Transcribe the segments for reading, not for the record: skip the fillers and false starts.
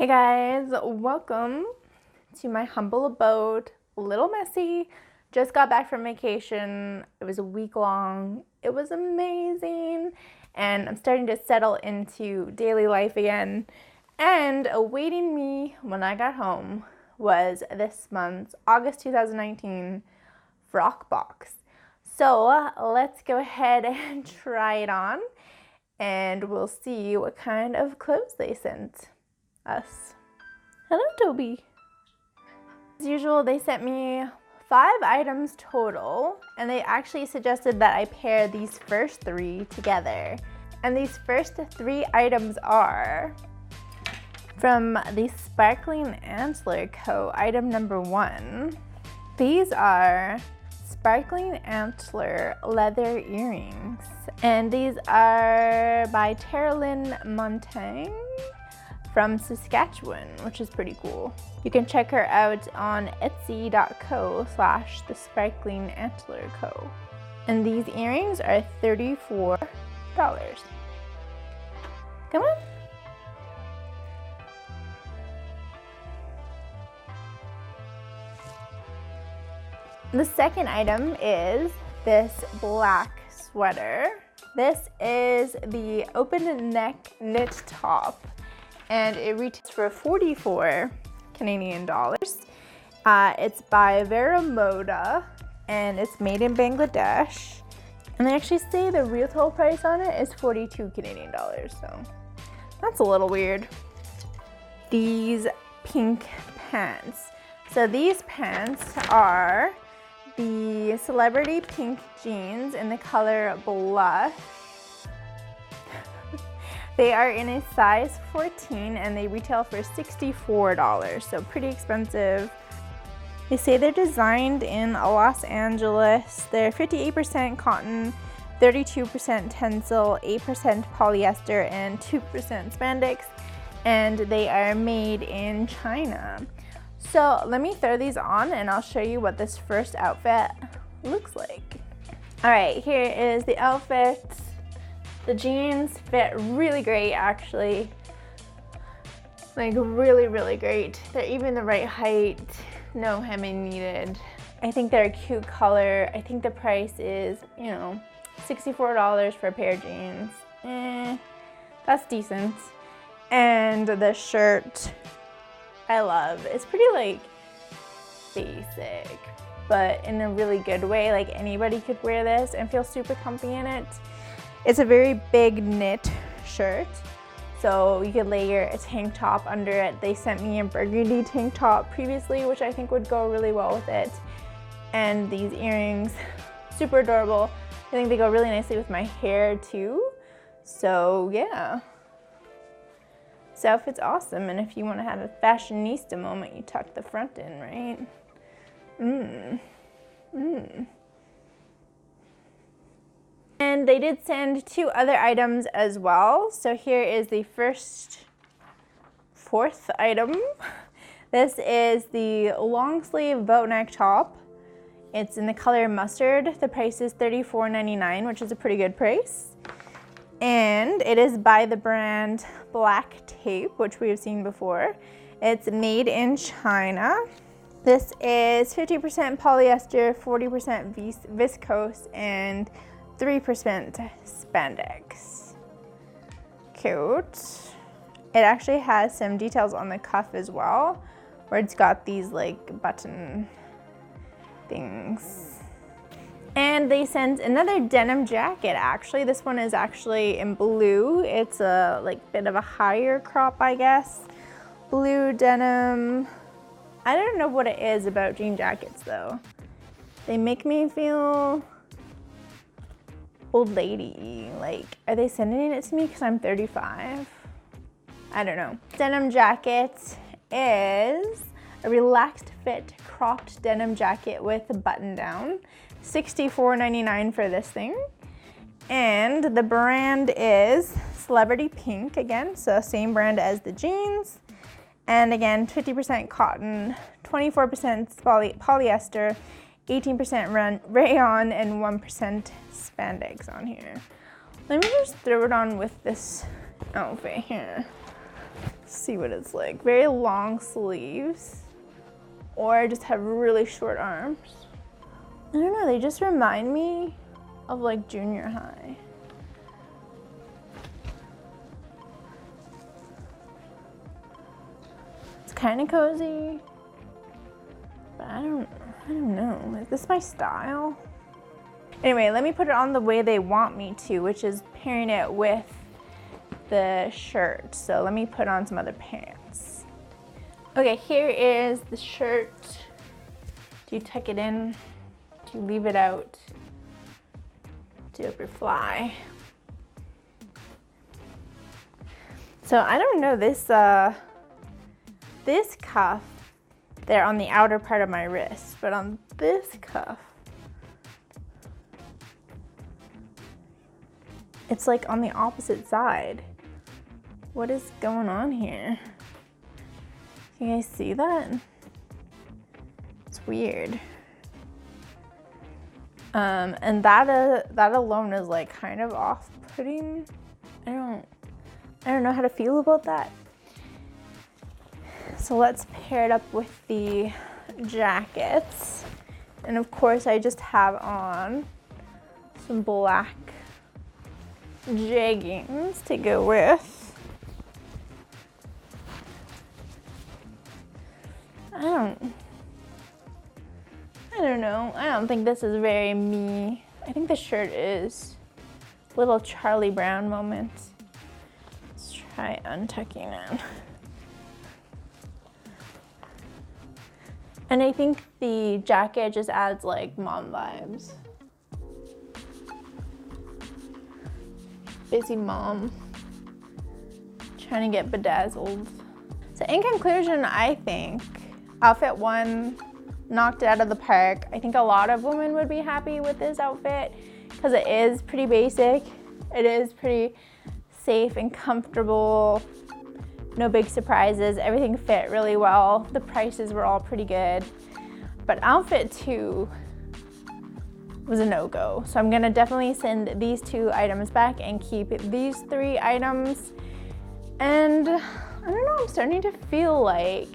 Hey guys, welcome to my humble abode. A little messy. Just got back from vacation. It was a week long. It was amazing. And I'm starting to settle into daily life again. And awaiting me when I got home was this month's August 2019 Frockbox. So let's go ahead and try it on. And we'll see what kind of clothes they sent us. Hello, Toby. As usual, they sent me 5 items total, and they actually suggested that I pair these first 3 together. And these first 3 items are from the Sparkling Antler Co. Item number 1. These are Sparkling Antler leather earrings, and these are by Terrelyn Montaigne from Saskatchewan, which is pretty cool. You can check her out on etsy.co/thesparklingantlerco. And these earrings are $34. Come on. The second item is this black sweater. This is the open neck knit top, and it retails for 44 Canadian dollars. It's by Vera Moda, and it's made in Bangladesh. And they actually say the retail price on it is 42 Canadian dollars, so that's a little weird. These pink pants. So these pants are the Celebrity Pink jeans in the color blush. They are in a size 14 and they retail for $64, so pretty expensive. They say they're designed in Los Angeles. They're 58% cotton, 32% tencel, 8% polyester, and 2% spandex, and they are made in China. So let me throw these on and I'll show you what this first outfit looks like. All right, here is the outfit. The jeans fit really great, actually. Like really great. They're even the right height, no hemming needed. I think they're a cute color. I think the price is, $64 for a pair of jeans. That's decent. And the shirt, I love. It's pretty basic, but in a really good way. Like anybody could wear this and feel super comfy in it. It's a very big knit shirt, so you could layer a tank top under it. They sent me a burgundy tank top previously, which I think would go really well with it. And these earrings, super adorable. I think they go really nicely with my hair too. So yeah. This outfit's awesome, and if you want to have a fashionista moment, you tuck the front in, right? And they did send 2 other items as well. So here is the fourth item. This is the long sleeve boat neck top. It's in the color mustard. The price is $34.99, which is a pretty good price. And it is by the brand Black Tape, which we have seen before. It's made in China. This is 50% polyester, 40% viscose, and 3% spandex. Cute. It actually has some details on the cuff as well, where it's got these button things. And they sent another denim jacket, actually. This one is actually in blue. It's a bit of a higher crop, I guess. Blue denim. I don't know what it is about jean jackets though. They make me feel old lady. Are they sending it to me because I'm 35? I don't know. Denim jacket is a relaxed fit cropped denim jacket with a button down. $64.99 for this thing. And the brand is Celebrity Pink again, so same brand as the jeans. And again, 50% cotton, 24% polyester, 18% rayon, and 1% spandex on here. Let me just throw it on with this outfit here. see what it's like. Very long sleeves, or just have really short arms. I don't know, they just remind me of like junior high. It's kind of cozy, but I don't know. Is this my style? Anyway, let me put it on the way they want me to, which is pairing it with the shirt. So let me put on some other pants. Okay, here is the shirt. Do you tuck it in? Do you leave it out? Do you fly? So I don't know, this cuff, they're on the outer part of my wrist, but on this cuff, it's like on the opposite side. What is going on here? Can you guys see that? It's weird. And that alone is like kind of off-putting. I don't know how to feel about that. So let's pair it up with the jackets. And of course I just have on some black jeggings to go with. I don't know. I don't think this is very me. I think the shirt is a little Charlie Brown moment. Let's try untucking it. And I think the jacket just adds like mom vibes. Busy mom, trying to get bedazzled. So in conclusion, I think outfit 1 knocked it out of the park. I think a lot of women would be happy with this outfit because it is pretty basic. It is pretty safe and comfortable. No big surprises. Everything fit really well. The prices were all pretty good. But outfit 2 was a no-go. So I'm gonna definitely send these 2 items back and keep these 3 items. And I don't know, I'm starting to feel like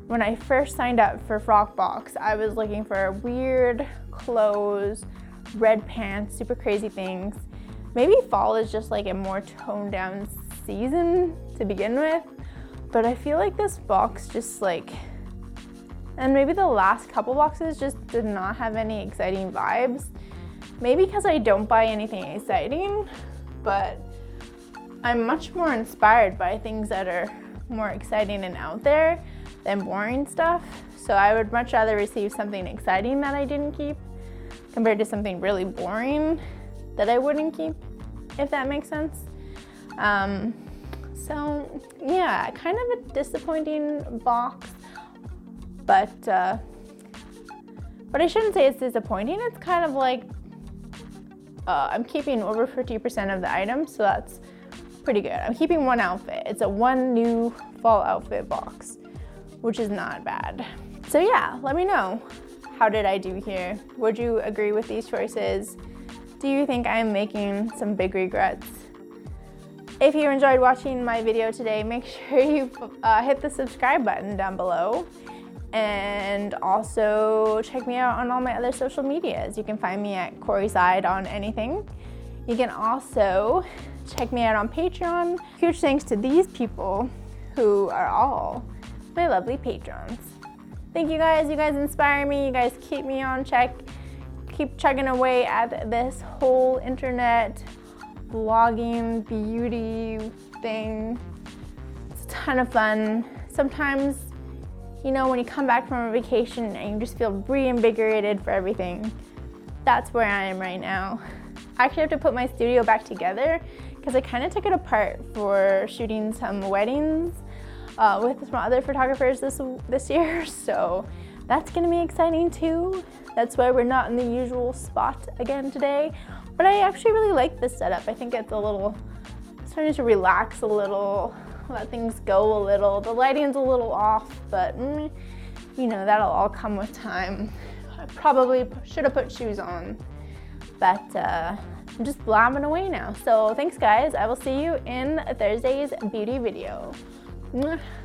when I first signed up for Frockbox, I was looking for weird clothes, red pants, super crazy things. Maybe fall is just like a more toned down season to begin with, but I feel like this box just like, and maybe the last couple boxes just did not have any exciting vibes. Maybe because I don't buy anything exciting, but I'm much more inspired by things that are more exciting and out there than boring stuff. So I would much rather receive something exciting that I didn't keep compared to something really boring that I wouldn't keep, if that makes sense. So yeah, kind of a disappointing box, but I shouldn't say it's disappointing. It's kind of like I'm keeping over 50% of the items, so that's pretty good. I'm keeping 1 outfit. It's a 1 new fall outfit box, which is not bad. So yeah, let me know. How did I do here? Would you agree with these choices? Do you think I'm making some big regrets? If you enjoyed watching my video today, make sure you hit the subscribe button down below. And also check me out on all my other social medias. You can find me at Corrie Side on anything. You can also check me out on Patreon. Huge thanks to these people who are all my lovely patrons. Thank you guys inspire me, you guys keep me on check, keep chugging away at this whole internet vlogging beauty thing. It's a ton of fun. Sometimes, you know, when you come back from a vacation and you just feel reinvigorated for everything, that's where I am right now. I actually have to put my studio back together because I kind of took it apart for shooting some weddings with some other photographers this year, so that's gonna be exciting too. That's why we're not in the usual spot again today, but I actually really like this setup. I think it's a little, starting to relax a little, let things go a little. The lighting's a little off, but you know, that'll all come with time. I probably should have put shoes on, but I'm just blabbing away now. So thanks guys, I will see you in Thursday's beauty video. Mwah.